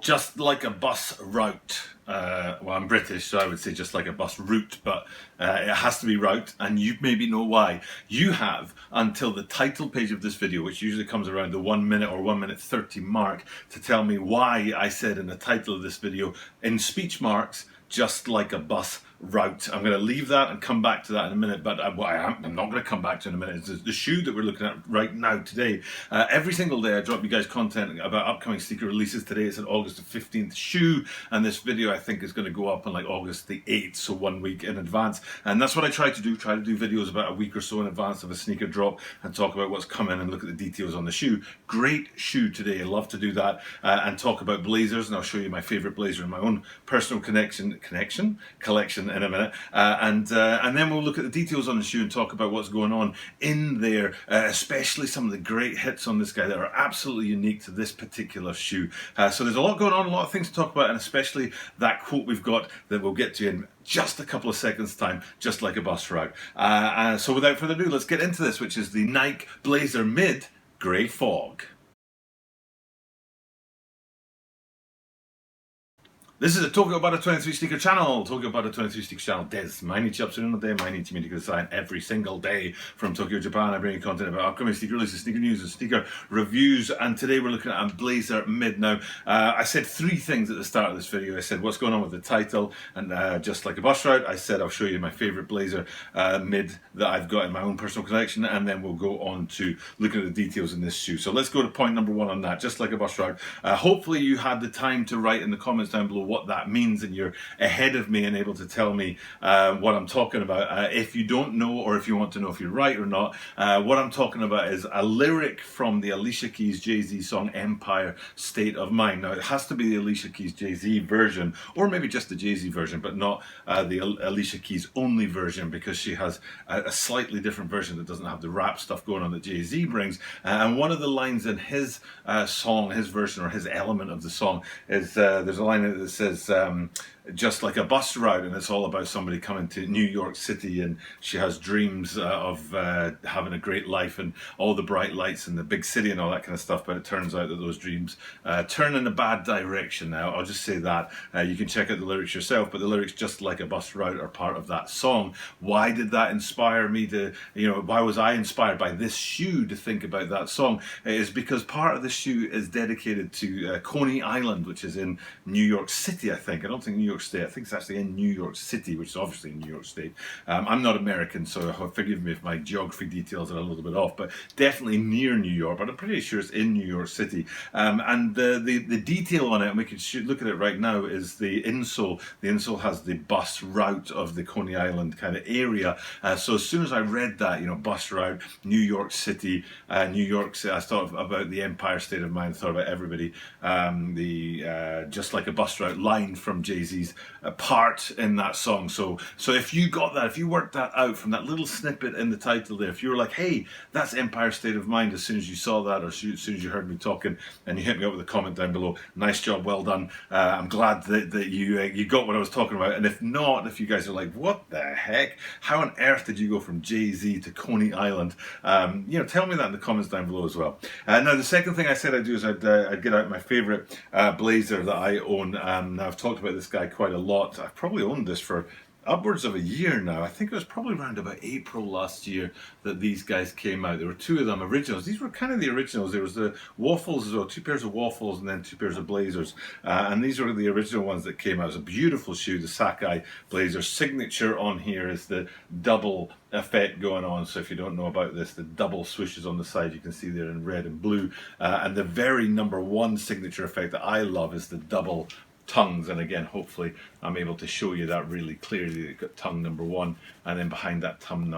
Just like a bus route. Well, I'm British, so I would say just like a bus route, but it has to be route, and you maybe know why. You have until the title page of this video, which usually comes around the 1 minute or 1 minute 30 mark, to tell me why I said in the title of this video, in speech marks, just like a bus route. I'm going to leave that and come back to that in a minute, but I'm not going to come back to it in a minute. It's the shoe that we're looking at right now today. Every single day I drop you guys content about upcoming sneaker releases. Today it's an August the 15th shoe, and this video I think is going to go up on like August the 8th, so 1 week in advance. And that's what I try to do videos about a week or so in advance of a sneaker drop and talk about what's coming and look at the details on the shoe. Great shoe today. I love to do that and talk about blazers, and I'll show you my favorite blazer in my own personal collection in a minute, and then we'll look at the details on the shoe and talk about what's going on in there, especially some of the great hits on this guy that are absolutely unique to this particular shoe. So there's a lot going on, a lot of things to talk about, and especially that quote we've got that we'll get to in just a couple of seconds time, just like a bus route. So without further ado, let's get into this, which is the Nike Blazer Mid Grey Fog. This is a Tokyo Butter 23 Sneaker Channel. Tokyo Butter 23 Sneaker Channel des.毎日アップするので、毎日見てください. Every single day from Tokyo, Japan, I bring you content about upcoming sneaker releases, sneaker news, and sneaker reviews. And today we're looking at a Blazer Mid. Now, I said three things at the start of this video. I said what's going on with the title and just like a bus route. I said I'll show you my favorite Blazer Mid that I've got in my own personal collection, and then we'll go on to looking at the details in this shoe. So let's go to point number one on that, just like a bus route. Hopefully you had the time to write in the comments down below what that means, and you're ahead of me and able to tell me what I'm talking about. If you don't know, or if you want to know if you're right or not, what I'm talking about is a lyric from the Alicia Keys Jay-Z song Empire State of Mind. Now it has to be the Alicia Keys Jay-Z version, or maybe just the Jay-Z version, but not the Alicia Keys only version, because she has a slightly different version that doesn't have the rap stuff going on that Jay-Z brings. And one of the lines in his song, his version or his element of the song is there's a line that says just like a bus route, and it's all about somebody coming to New York City, and she has dreams of having a great life and all the bright lights and the big city and all that kind of stuff, but it turns out that those dreams turn in a bad direction. Now I'll just say that you can check out the lyrics yourself, but the lyrics just like a bus route are part of that song. Why did that inspire me to, why was I inspired by this shoe to think about that song? It is because part of the shoe is dedicated to Coney Island, which is in New York City, I think. I don't think New York State. I think it's actually in New York City, which is obviously in New York State. I'm not American, so forgive me if my geography details are a little bit off, but definitely near New York, but I'm pretty sure it's in New York City. And the detail on it, and we can look at it right now, is the insole. The insole has the bus route of the Coney Island kind of area. So as soon as I read that, bus route, New York City, New York City, I thought about the Empire State of Mind, thought about everybody. Just like a bus route line from Jay-Z's part in that song. So if you got that, if you worked that out from that little snippet in the title there, if you were like, hey, that's Empire State of Mind, as soon as you saw that, or as soon as you heard me talking, and you hit me up with a comment down below, nice job, well done. I'm glad that you got what I was talking about. And if not, if you guys are like, what the heck, how on earth did you go from Jay-Z to Coney Island? Tell me that in the comments down below as well. Now the second thing I said I'd do is I'd get out my favorite blazer that I own. Now I've talked about this guy quite a lot. I've probably owned this for upwards of a year now. I think it was probably around about April last year that these guys came out. There were two of them originals. These were kind of the originals. There was the waffles as well, two pairs of waffles and then two pairs of blazers. And these were the original ones that came out. It's a beautiful shoe, the Sakai Blazer. Signature on here is the double effect going on. So if you don't know about this, the double swooshes on the side you can see there in red and blue. And the very number one signature effect that I love is the double tongues, and again hopefully I'm able to show you that really clearly. You've got tongue number one, and then behind that tongue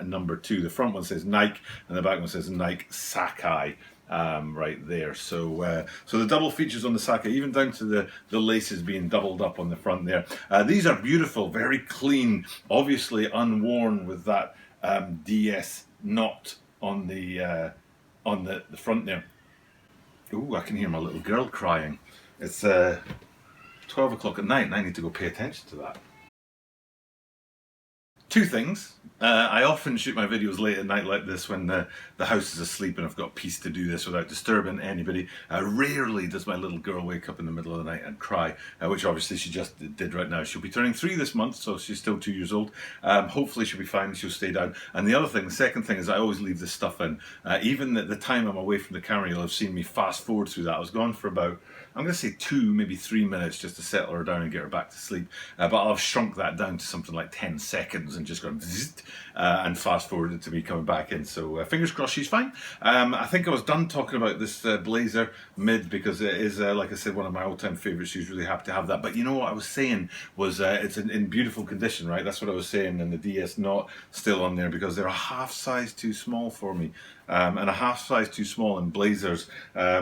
number two, the front one says Nike and the back one says Nike Sakai right there. So the double features on the Sakai, even down to the laces being doubled up on the front there. These are beautiful, very clean, obviously unworn with that DS knot on the front there. Ooh, I can hear my little girl crying. It's 12 o'clock at night and I need to go pay attention to that. Two things. I often shoot my videos late at night like this when the house is asleep and I've got peace to do this without disturbing anybody. Rarely does my little girl wake up in the middle of the night and cry, which obviously she just did right now. She'll be turning 3 this month, so she's still 2 years old. Hopefully she'll be fine, she'll stay down. And the other thing, the second thing is I always leave this stuff in. Even at the time I'm away from the camera, you'll have seen me fast forward through that. I was gone for about, I'm going to say 2, maybe 3 minutes just to settle her down and get her back to sleep. But I'll have shrunk that down to something like 10 seconds and just gone and fast forwarded to me coming back in. So fingers crossed she's fine. I think I was done talking about this BLAZER mid because it is, like I said, one of my all-time favourite shoes. Really happy to have that. But you know what I was saying was it's in beautiful condition, right? That's what I was saying. And the DS not still on there because they're a half size too small for me. And a half size too small in BLAZERs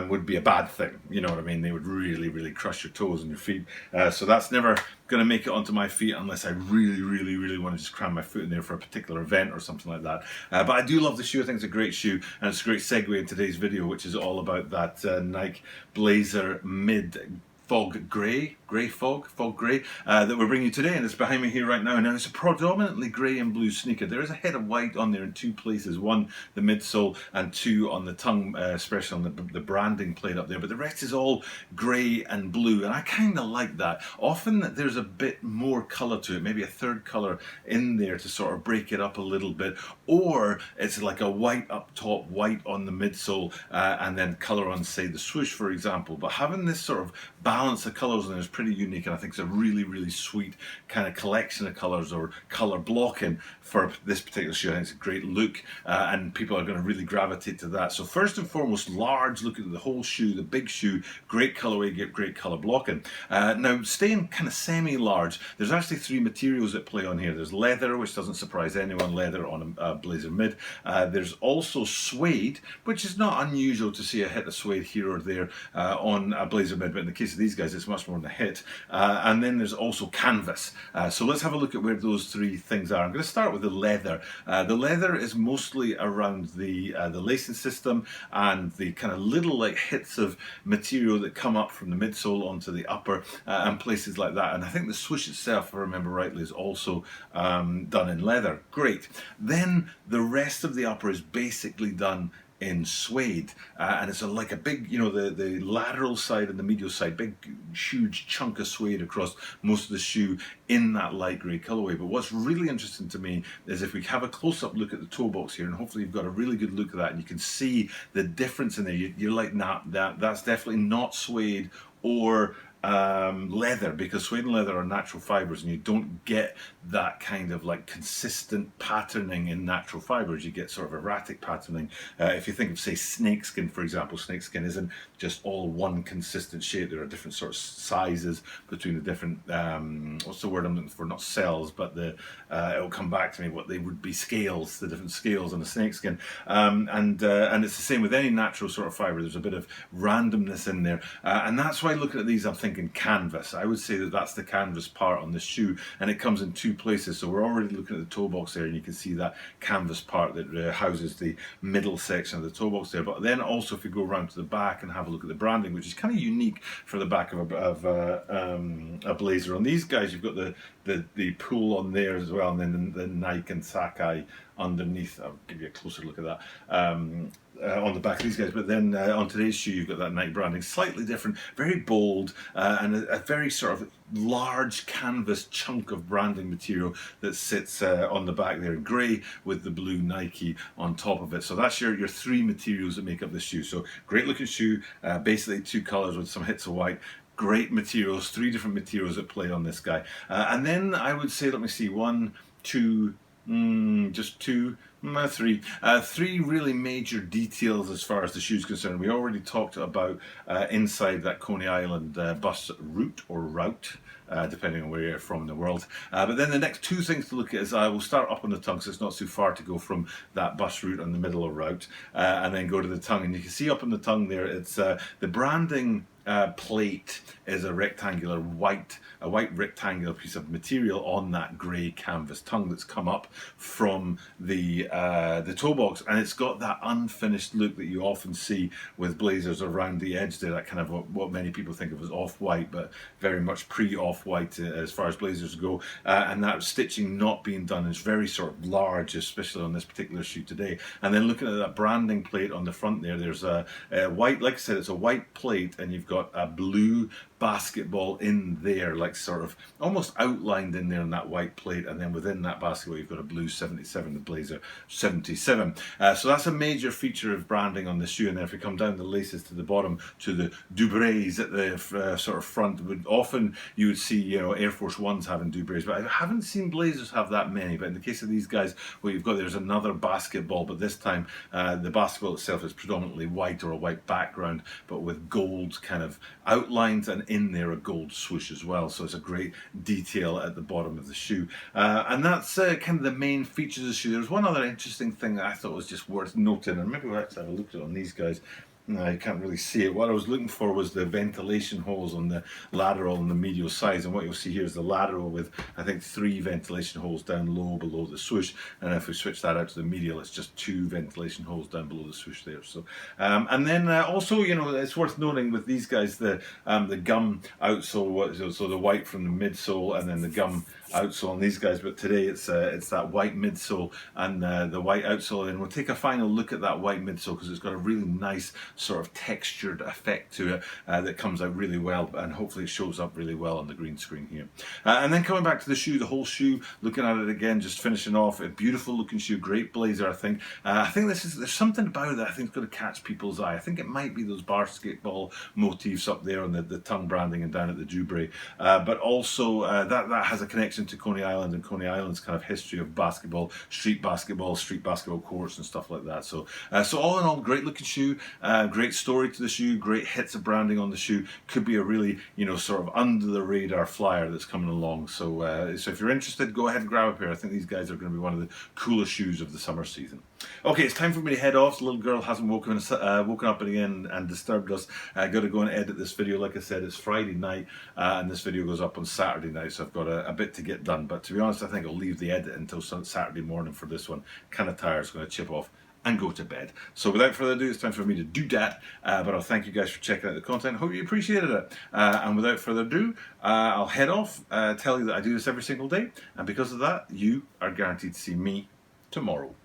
would be a bad thing. You know what I mean? They would really, really crush your toes and your feet. So that's never going to make it onto my feet unless I really want to just cram my foot in there for a particular event or something like that. But I do love the shoe. I think it's a great shoe, and it's a great segue in today's video, which is all about that Nike BLAZER mid fog grey that we're bringing you today, and it's behind me here right now. Now it's a predominantly grey and blue sneaker. There is a head of white on there in 2 places, one the midsole and 2 on the tongue, especially on the branding plate up there, but the rest is all grey and blue, and I kind of like that. Often there's a bit more colour to it, maybe a third colour in there to sort of break it up a little bit, or it's like a white up top, white on the midsole, and then colour on, say, the swoosh, for example. But having this sort of balance of colours in there is pretty unique, and I think it's a really sweet kind of collection of colours or colour blocking for this particular shoe. I think it's a great look, and people are going to really gravitate to that. So first and foremost, large, look at the whole shoe, the big shoe, great colourway, great colour blocking. Now staying kind of semi-large, there's actually 3 materials that play on here. There's leather, which doesn't surprise anyone, leather on a BLAZER mid. There's also suede, which is not unusual to see a hit of suede here or there on a BLAZER mid, but in the case of these guys it's much more than a hit. And then there's also canvas. So let's have a look at where those 3 things are. I'm going to start with the leather. The leather is mostly around the lacing system and the kind of little like hits of material that come up from the midsole onto the upper and places like that. And I think the swoosh itself, if I remember rightly, is also done in leather. Great. Then the rest of the upper is basically done in suede, and it's like a big, you know, the lateral side and the medial side, big huge chunk of suede across most of the shoe in that light grey colourway. But what's really interesting to me is if we have a close-up look at the toe box here, and hopefully you've got a really good look at that and you can see the difference in there. You're like, nah, that's definitely not suede or leather, because suede and leather are natural fibers, and you don't get that kind of like consistent patterning in natural fibers. You get sort of erratic patterning. If you think of, say, snakeskin, for example, snakeskin isn't just all one consistent shape. There are different sorts of sizes between the different what's the word I'm looking for, not cells, but it'll come back to me what they would be, scales, the different scales on the snakeskin, and it's the same with any natural sort of fiber. There's a bit of randomness in there, and that's why looking at these I'm thinking canvas. I would say that that's the canvas part on the shoe, and it comes in 2 places. So we're already looking at the toe box there, and you can see that canvas part that houses the middle section of the toe box there. But then also if you go around to the back and have a look at the branding, which is kind of unique for the back of a BLAZER. On these guys you've got the pull on there as well, and then the Nike and Sakai underneath. I'll give you a closer look at that on the back of these guys. But then on today's shoe you've got that Nike branding, slightly different, very bold, and a very sort of large canvas chunk of branding material that sits on the back there in grey with the blue Nike on top of it. So that's your 3 materials that make up this shoe. So great looking shoe, basically 2 colours with some hits of white. Great materials, 3 different materials that play on this guy. And then I would say, let me see, 1, 2, just 2, 3. 3 really major details as far as the shoe is concerned. We already talked about inside that Coney Island bus route or route, depending on where you're from in the world. But then the next 2 things to look at is I will start up on the tongue, so it's not too far to go from that bus route on the middle of route, and then go to the tongue. And you can see up on the tongue there, it's the branding plate is a white rectangular piece of material on that grey canvas tongue that's come up from the toe box, and it's got that unfinished look that you often see with blazers around the edge there, that kind of what many people think of as off-white, but very much pre-off-white as far as blazers go, and that stitching not being done is very sort of large, especially on this particular shoe today. And then looking at that branding plate on the front there's a white, like I said, it's a white plate, and you've got a blue basketball in there, like sort of almost outlined in there in that white plate, and then within that basketball you've got a blue 77, the Blazer 77. So that's a major feature of branding on the shoe. And then if we come down the laces to the bottom to the Dubrays at the sort of front, often you would see, you know, Air Force Ones having Dubrays, but I haven't seen Blazers have that many. But in the case of these guys, what you've got there's another basketball, but this time the basketball itself is predominantly white, or a white background, but with gold kind of outlines, and in there a gold swoosh as well. So it's a great detail at the bottom of the shoe, and that's kind of the main features of the shoe. There's one other interesting thing that I thought was just worth noting, and maybe we'll actually have a look at it on these guys. No, you can't really see it. What I was looking for was the ventilation holes on the lateral and the medial sides, and what you'll see here is the lateral with, I think, 3 ventilation holes down low below the swoosh, and if we switch that out to the medial, it's just 2 ventilation holes down below the swoosh there. So, and then also, you know, it's worth noting with these guys the gum outsole, so the white from the midsole, and then the gum outsole on these guys. But today it's that white midsole and the white outsole, and we'll take a final look at that white midsole because it's got a really nice sort of textured effect to it that comes out really well, and hopefully it shows up really well on the green screen here. And then coming back to the shoe, the whole shoe, looking at it again, just finishing off, a beautiful looking shoe, great blazer. I think there's something about it that I think is going to catch people's eye. I think it might be those basketball motifs up there on the tongue branding and down at the Dubray, but also that has a connection to Coney Island and Coney Island's kind of history of basketball, street basketball courts and stuff like that. So all in all, great looking shoe. Great story to the shoe, great hits of branding on the shoe. Could be a really, you know, sort of under the radar flyer that's coming along. So if you're interested, go ahead and grab a pair. I think these guys are going to be one of the coolest shoes of the summer season. Okay, it's time for me to head off. The little girl hasn't woken up again and disturbed us. I got to go and edit this video. Like I said, it's Friday night, and this video goes up on Saturday night, so I've got a bit to get done. But to be honest, I think I'll leave the edit until Saturday morning for this one. Kind of tired, it's going to chip off and go to bed. So without further ado, it's time for me to do that, but I'll thank you guys for checking out the content. Hope you appreciated it, and without further ado, I'll head off, tell you that I do this every single day, and because of that, you are guaranteed to see me tomorrow.